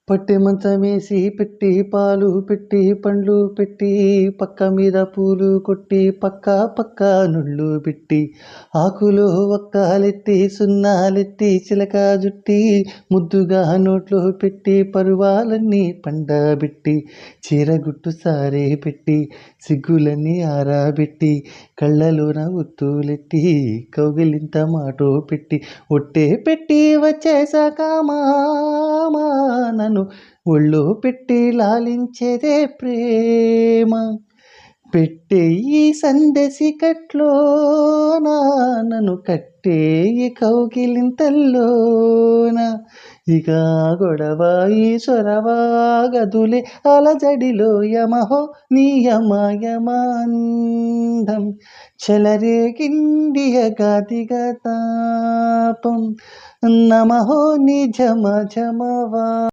పట్టె మంచమేసి పెట్టి పాలు పెట్టి పండ్లు పెట్టి పక్క మీద పూలు కొట్టి పక్క పక్క నుళ్ళు పెట్టి ఆకులో ఒక్కాలెత్తి సున్నాలెత్తి చిలక జుట్టి ముద్దుగా నోట్లో పెట్టి పరువాలన్నీ పండబెట్టి చీరగుట్టు సారే పెట్టి సిగ్గులన్నీ ఆరాబెట్టి కళ్ళలోన ఒత్తులెట్టి కౌగిలింత మాటో పెట్టి ఒట్టే పెట్టి వచ్చేసాక మామా నన్ను ఒళ్ళో పెట్టి లాలించేదే ప్రేమ పెట్టే ఈ సందసి కట్లోన నన్ను కట్టే ఈ కౌగిలింతల్లోన ఇక గొడవ ఈ చొరవ గదులే అలజడిలో యమహో నియమయమాందం చెలరేగిండియ గాదిగా తాపం నమహో నిజమ జమవా